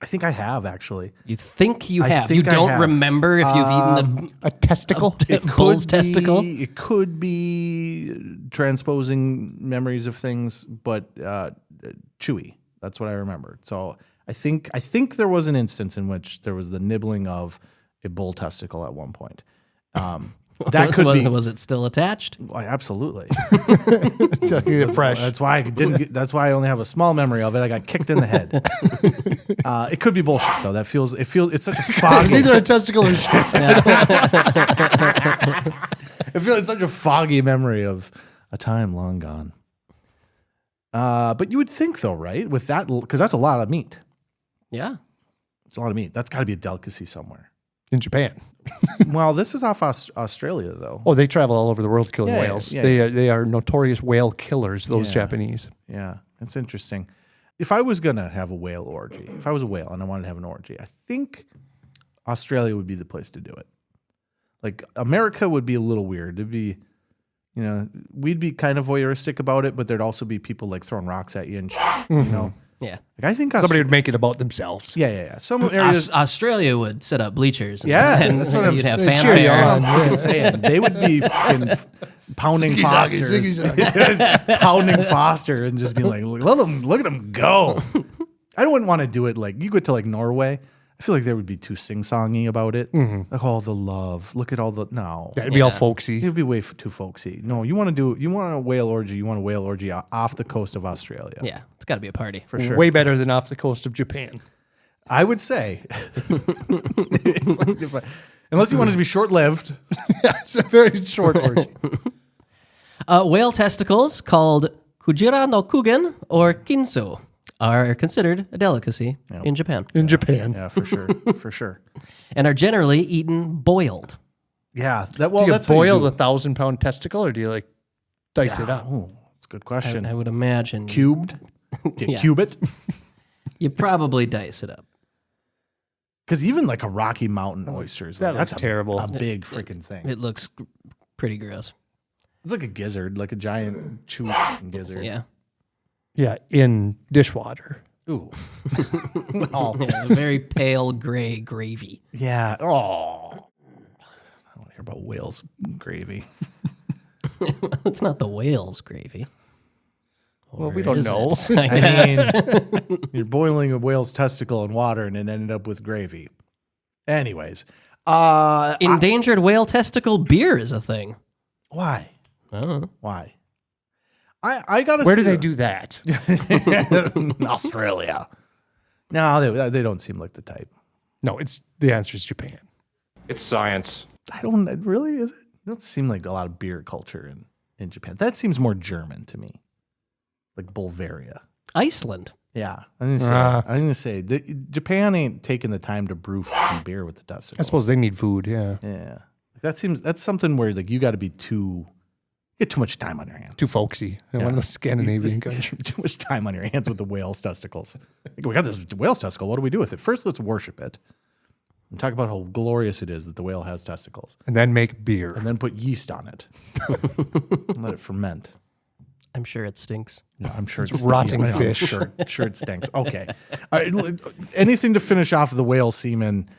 I think I have actually. You think you I have? think You I don't have. remember if you've eaten A testicle. a bull's testicle? It could be transposing memories of things, but chewy. That's what I remember. So I think there was an instance in which there was the nibbling of a bull testicle at one point. That could be. Was it still attached? Why, absolutely. Fresh. That's why I didn't. That's why I only have a small memory of it. I got kicked in the head. It could be bullshit though. It's such a foggy. It's either a testicle or shit. I feel it's such a foggy memory of a time long gone. But you would think though, right? With that, because that's a lot of meat. Yeah. It's a lot of meat. That's got to be a delicacy somewhere. In Japan. Well, this is off Australia though. Oh, they travel all over the world killing Yeah, whales. yeah, They are notorious whale killers, those Yeah. Japanese. Yeah, it's interesting. If I was gonna have a whale orgy, if I was a whale and I wanted to have an orgy, I think Australia would be the place to do it. Like America would be a little weird. It'd be, we'd be kind of voyeuristic about it, but there'd also be people like throwing rocks at you and shit, Yeah. Like I think Somebody would make it about themselves. Yeah. Some areas. Australia would set up bleachers. And, Yeah, and that's what I'm you'd have saying. fanfare. That's what I'm fucking saying. They would be fucking pounding Fosters, pounding Foster, and just be like, look at them go. I wouldn't want to do it like you go to like Norway. I feel like they would be too sing-songy about it. Like all the love. Look at all the no. Yeah, it'd be all folksy. It'd be way too folksy. No, you want a whale orgy. You want a whale orgy off the coast of Australia. Yeah, it's got to be a party. for sure. Way better than off the coast of Japan. I would say, unless you wanted to be short-lived. It's a very short orgy. Whale testicles, called kujira no kugen or kinso, are considered a delicacy in Japan In Japan. Yeah, for sure, for sure. and are generally eaten boiled. Yeah, Do you that's how boil do the 1,000-pound testicle or do you dice it up? Oh, that's a good question. I would imagine Cubed? Yeah. Cube it? you probably dice it up. Because even like a Rocky Mountain oysters, That that's looks terrible. A big freaking thing. It looks pretty gross. It's like a gizzard, like a giant chewing gizzard. Yeah. Yeah, in dishwater. Ooh. Oh. Yeah, very pale gray gravy. Yeah. Oh. I don't want to hear about whales gravy. It's not the whale's gravy. Well, we Or don't is know. it? I guess. You're boiling a whale's testicle in water and it ended up with gravy. Anyways. Endangered whale testicle beer is a thing. Why? I don't know. Why? I gotta. Where do they do that? Australia. No, they don't seem like the type. No, the answer is Japan. It's science. I don't really. Is it? It doesn't seem like a lot of beer culture in Japan. That seems more German to me, like Bulgaria. Iceland. Yeah, I'm gonna say Japan ain't taking the time to brew fucking beer with the testicles. I suppose they need food. Yeah. Yeah, that's something where like you got to be get too much time on your hands. Too folksy. One of those Scandinavian countries. Too much time on your hands with the whale's testicles. Like, we got this whale's testicle. What do we do with it? First, let's worship it and talk about how glorious it is that the whale has testicles. And then make beer. And then put yeast on it. And let it ferment. I'm sure it stinks. No, I'm sure it's rotting fish. Sure it stinks. Okay. All right, anything to finish off the whale semen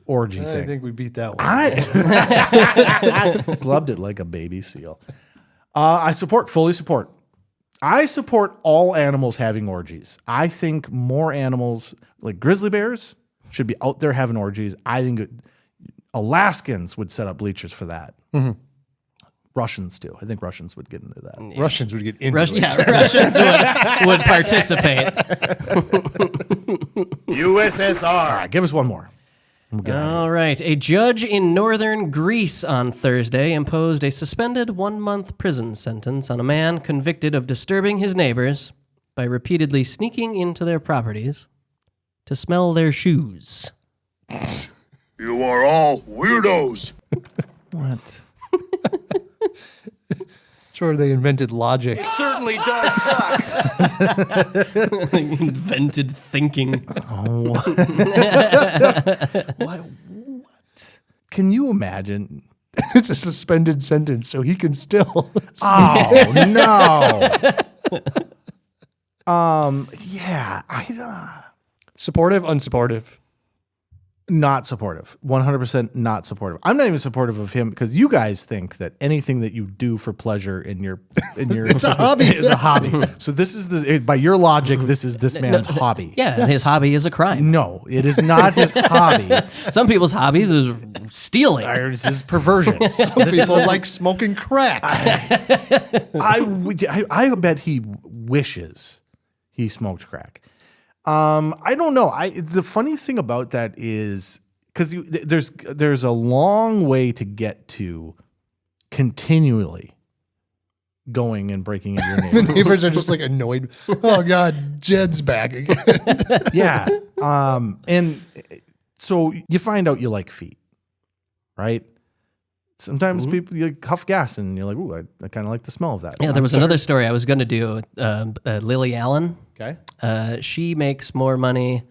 orgy thing? I think we beat that one. I gloved it like a baby seal. I fully support. I support all animals having orgies. I think more animals, like grizzly bears, should be out there having orgies. I think Alaskans would set up bleachers for that. Mm-hmm. Russians too. I think Russians would get into that. Yeah. Russians would get into it. Russians would participate. USSR. All right, give us one more. All right. A judge in northern Greece on Thursday imposed a suspended 1-month prison sentence on a man convicted of disturbing his neighbors by repeatedly sneaking into their properties to smell their shoes. You are all weirdos. What? That's where they invented logic. It certainly does suck. Invented thinking. What? Can you imagine? It's a suspended sentence, so he can still. Oh no. Yeah. Supportive, unsupportive. Not supportive. 100% not supportive. I'm not even supportive of him because you guys think that anything that you do for pleasure in your It's a hobby. is a hobby. So this is by your logic, this is this man's hobby. Yeah, his hobby is a crime. No, it is not his hobby. Some people's hobbies is stealing. It's his perversion. People like smoking crack. I bet he wishes he smoked crack. I don't know. The funny thing about that is because there's a long way to get to continually going and breaking into your The neighbors. neighbors are just like annoyed. Oh God, Jed's back again. Yeah. And so you find out you like feet, right? Sometimes people you huff gas and you're like, ooh, I kind of like the smell of that. Yeah, there was another story I was going to do. Lily Allen. Okay. She makes more money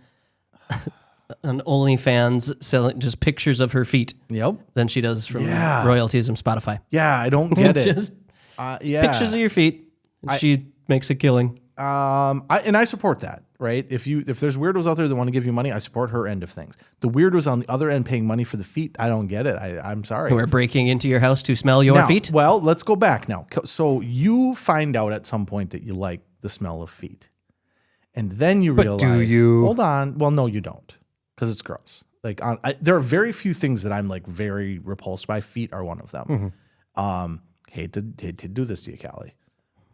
on OnlyFans selling just pictures of her feet than she does from royalties from Spotify. Yeah, I don't get it. Just pictures of your feet. And she makes a killing. I support that, right? If there's weirdos out there that want to give you money, I support her end of things. The weirdos on the other end paying money for the feet, I don't get it. I'm sorry. Who are breaking into your house to smell your feet? Well, let's go back now. So you find out at some point that you like the smell of feet. And then you realize, do you? Hold on. Well, no, you don't, because it's gross. Like there are very few things that I'm like very repulsed by. Feet are one of them. Mm-hmm. Hate to do this to you, Callie,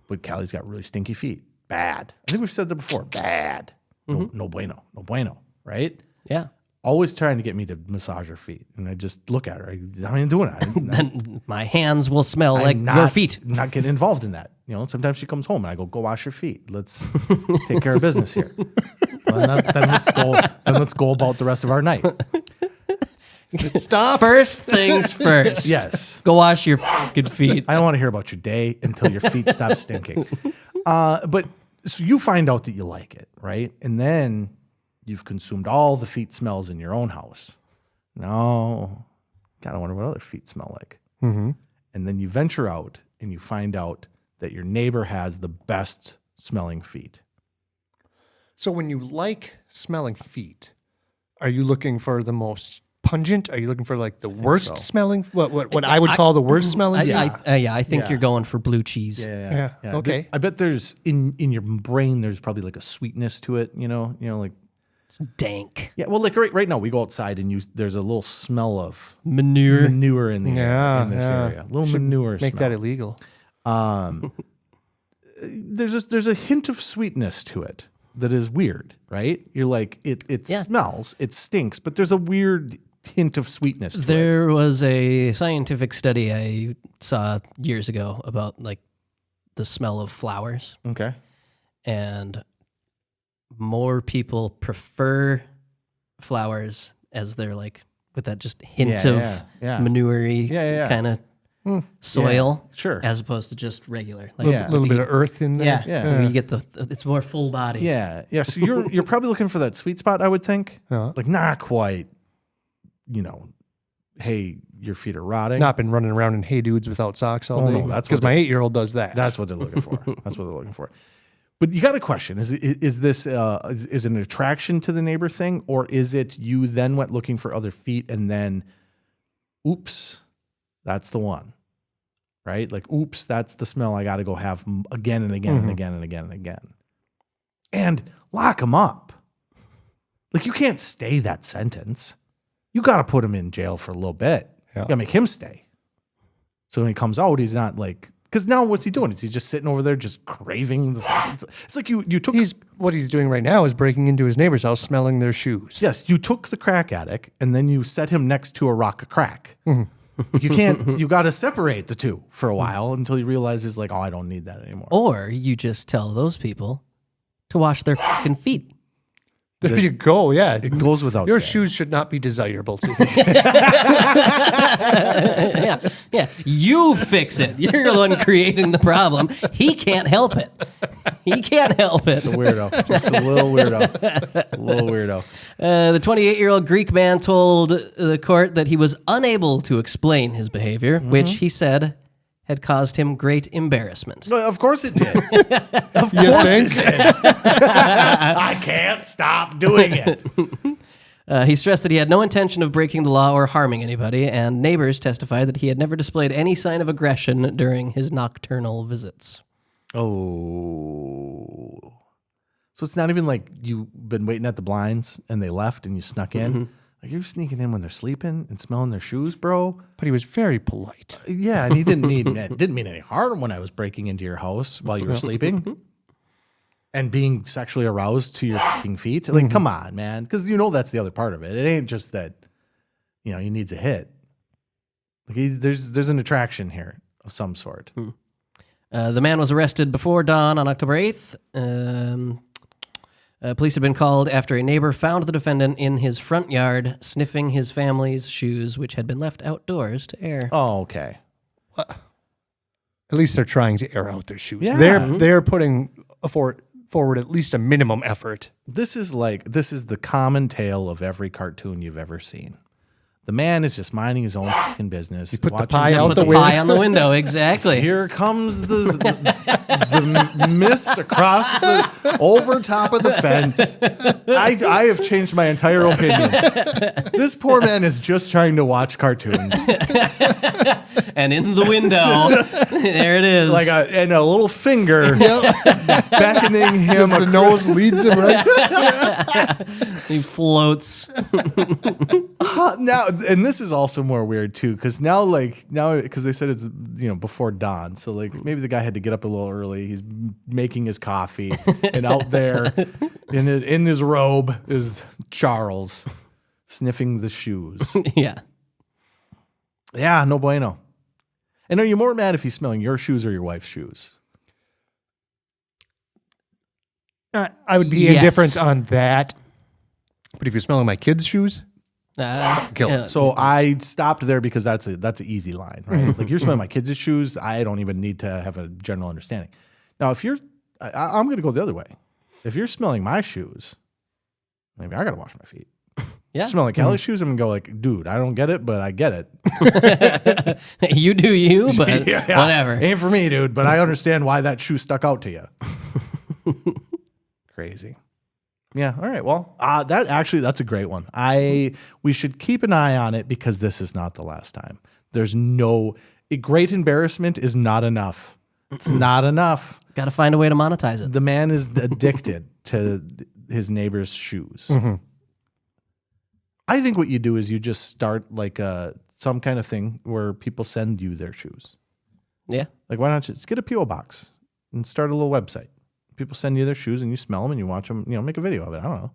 but Callie's got really stinky feet. Bad. I think we've said that before. Bad. Mm-hmm. No bueno. No bueno. Right? Yeah. Always trying to get me to massage her feet, and I just look at her. I'm not doing it. Then my hands will smell like your feet. Not getting involved in that. You know, sometimes she comes home and I go wash your feet. Let's take care of business here. Then let's go about the rest of our night. Stop. First things first. Yes. Go wash your fucking feet. I don't want to hear about your day until your feet stop stinking. But so you find out that you like it, right? And then you've consumed all the feet smells in your own house. No, kind of wonder what other feet smell like. Mm-hmm. And then you venture out and you find out that your neighbor has the best smelling feet. So when you like smelling feet, are you looking for the most pungent? Are you looking for like the worst smelling? What I would call the worst smelling? I think you're going for blue cheese. Yeah. Okay. I bet there's in your brain there's probably like a sweetness to it. You know, like it's dank. Yeah. Well, like right now we go outside and there's a little smell of manure in the air in this area. A little manure. Make smell. that illegal. there's a hint of sweetness to it that is weird, right? You're like, it smells, it stinks, but there's a weird hint of sweetness to it. There was a scientific study I saw years ago about like the smell of flowers. Okay. And more people prefer flowers as they're like with that just hint of manure-y kind of soil, sure, as opposed to just regular. Like A little bit of earth in there. Yeah. You get it's more full body. Yeah. So you're probably looking for that sweet spot, I would think. Like not quite, hey, your feet are rotting. Not been running around in Hey Dudes without socks all day. No, that's because what my 8-year-old does that. That's what they're looking for. That's what they're looking for. But you got a question: is this is it an attraction to the neighbor thing, or is it you then went looking for other feet and then, oops, that's the one, right? Like, oops, that's the smell I got to go have again and again and again and again and again, and lock them up. Like you can't stay that sentence. You got to put him in jail for a little bit. You got to make him stay. So when he comes out, he's not like. Because now what's he doing? Is he just sitting over there just craving it's like you took... What he's doing right now is breaking into his neighbor's house, smelling their shoes. Yes, you took the crack addict and then you set him next to a rock of crack. You can't... You got to separate the two for a while until he realizes like, oh, I don't need that anymore. Or you just tell those people to wash their fucking feet. There you go, yeah. It goes without Your saying. shoes should not be desirable to you. Yeah. You fix it. You're the one creating the problem. He can't help it. Just a weirdo. Just a little weirdo. The 28-year-old Greek man told the court that he was unable to explain his behavior, which he said had caused him great embarrassment. Well, of course it did. Of course it did. I can't stop doing it. He stressed that he had no intention of breaking the law or harming anybody, and neighbors testified that he had never displayed any sign of aggression during his nocturnal visits. Oh. So it's not even like you've been waiting at the blinds and they left and you snuck in? Like you're sneaking in when they're sleeping and smelling their shoes, bro? But he was very polite. Yeah, and he didn't mean any harm when I was breaking into your house while you were sleeping and being sexually aroused to your fucking feet. Like, come on, man. Because that's the other part of it. It ain't just that, he needs a hit. Like there's an attraction here of some sort. The man was arrested before dawn on October 8th. Police had been called after a neighbor found the defendant in his front yard sniffing his family's shoes, which had been left outdoors to air. Oh, okay. At least they're trying to air out their shoes. Yeah. They're putting forward at least a minimum effort. This is the common tale of every cartoon you've ever seen. The man is just minding his own fucking business. He put the pie out Put the pie on the window, exactly. Here comes the mist across over top of the fence. I have changed my entire opinion. This poor man is just trying to watch cartoons. And in the window, there it is. And a little finger beckoning him. The nose leads him right. He floats. Now, and this is also more weird too, because now because they said it's before dawn, so maybe the guy had to get up a little early. He's making his coffee, and out there in his robe is Charles sniffing the shoes. Yeah, no bueno. And are you more mad if he's smelling your shoes or your wife's shoes? I would be indifferent on that, but if you're smelling my kids' shoes. Kill it. So I stopped there because that's an easy line, right? Like you're smelling my kids' shoes, I don't even need to have a general understanding. Now, if I'm going to go the other way. If you're smelling my shoes, maybe I got to wash my feet. Yeah. Smelling Kelly's shoes, I'm going to go dude, I don't get it, but I get it. You do you, but whatever. Ain't for me, dude, but I understand why that shoe stuck out to you. Crazy. Yeah. All right. Well, that's a great one. We should keep an eye on it because this is not the last time. There's great embarrassment is not enough. It's not enough. Got to find a way to monetize it. The man is addicted to his neighbor's shoes. I think what you do is you just start some kind of thing where people send you their shoes. Yeah. Like, why not just get a P.O. box? and start a little website. People send you their shoes and you smell them and you watch them, make a video of it. I don't know.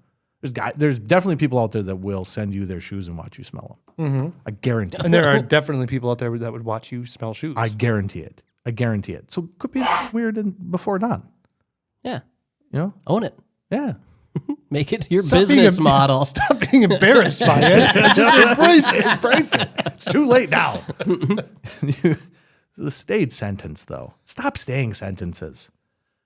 There's definitely people out there that will send you their shoes and watch you smell them. Mm-hmm. I guarantee it. And there are definitely people out there that would watch you smell shoes. I guarantee it. So it could be weird before dawn. Yeah. Own it. Yeah. Make it your business model. Stop being embarrassed by it. Just embrace it. Embrace it. It's too late now. The stayed sentence, though. Stop staying sentences.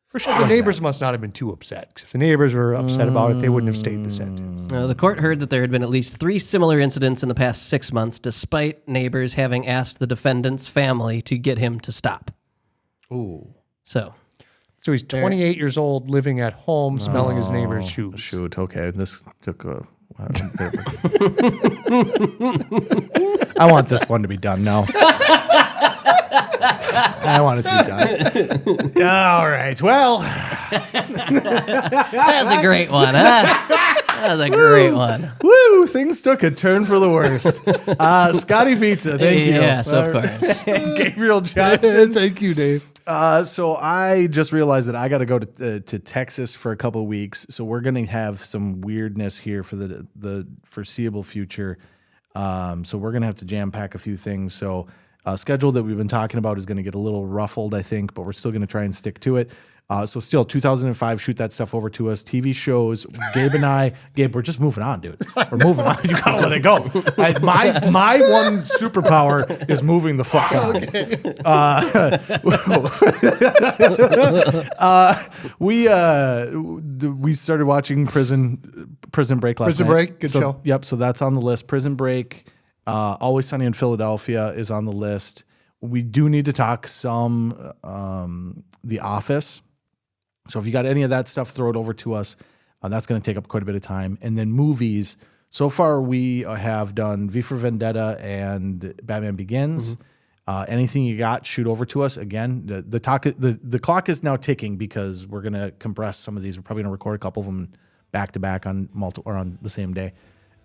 For sure. The neighbors must not have been too upset. 'Cause if the neighbors were upset about it, they wouldn't have stayed the sentence. The court heard that there had been at least 3 similar incidents in the past 6 months, despite neighbors having asked the defendant's family to get him to stop. Ooh. So he's 28 years old, living at home, smelling his neighbor's shoes. Shoot. Okay. This took a... I want this one to be done now. I want it to be done. All right. Well, that's a great one, huh? That was a great one. Woo! Things took a turn for the worst. Scotty Pizza, thank you. Yes, of course. Gabriel Johnson. Thank you, Dave. So I just realized that I got to go to Texas for a couple of weeks. So we're going to have some weirdness here for the foreseeable future. So we're going to have to jam pack a few things. So schedule that we've been talking about is going to get a little ruffled, I think, but we're still going to try and stick to it. So still 2005, shoot that stuff over to us. TV shows, Gabe and I. Gabe, we're just moving on, dude. We're moving on. You gotta let it go. My one superpower is moving the fuck on. Okay. We started watching Prison Break last night. Prison Break, good show. Yep. So that's on the list. Prison Break. Always Sunny in Philadelphia is on the list. We do need to talk some The Office. So if you got any of that stuff, throw it over to us. That's going to take up quite a bit of time. And then movies. So far, we have done V for Vendetta and Batman Begins. Mm-hmm. Anything you got, shoot over to us. Again, the clock is now ticking because we're going to compress some of these. We're probably going to record a couple of them back to back on the same day.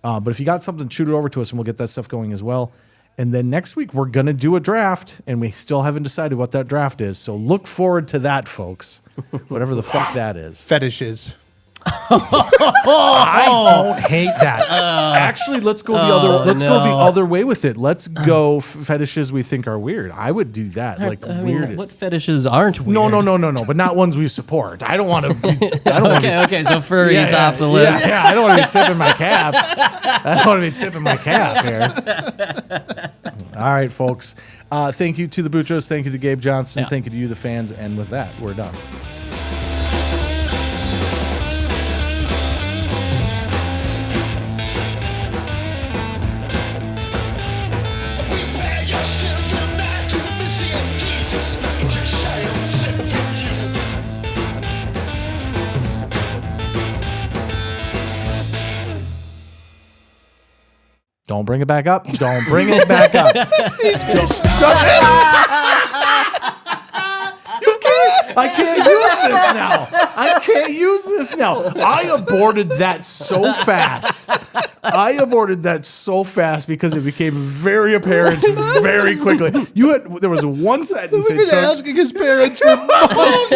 But if you got something, shoot it over to us, and we'll get that stuff going as well. And then next week, we're going to do a draft, and we still haven't decided what that draft is. So look forward to that, folks. Whatever the fuck that is. Fetishes. I don't hate that. Actually, let's go the other way with it. Let's go fetishes we think are weird. I would do that. Weird. What fetishes aren't weird? No. But not ones we support. I don't want to. Okay. So furries off the list. Yeah. I don't want to be tipping my cap. I don't want to be tipping my cap here. All right, folks. Thank you to the Boutros. Thank you to Gabe Johnson. Yeah. Thank you to you, the fans. And with that, we're done. Don't bring it back up. Don't bring it back up. I can't use this now. I aborted that so fast because it became very apparent very quickly. There was one sentence. We've been asking his parents for months.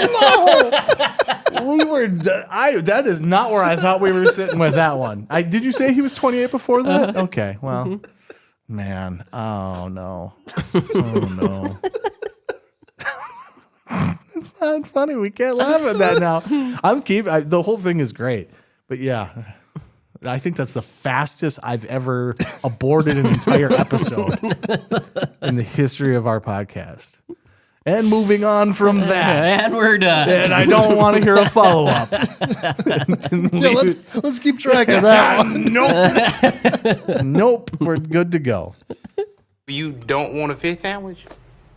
That is not where I thought we were sitting with that one. Did you say he was 28 before that? Okay, well, man. Oh no. It's not funny. We can't laugh at that now. The whole thing is great, but yeah, I think that's the fastest I've ever aborted an entire episode in the history of our podcast. And moving on from that, and we're done. And I don't want to hear a follow up. Let's keep track of that one. Nope. We're good to go. You don't want a fish sandwich?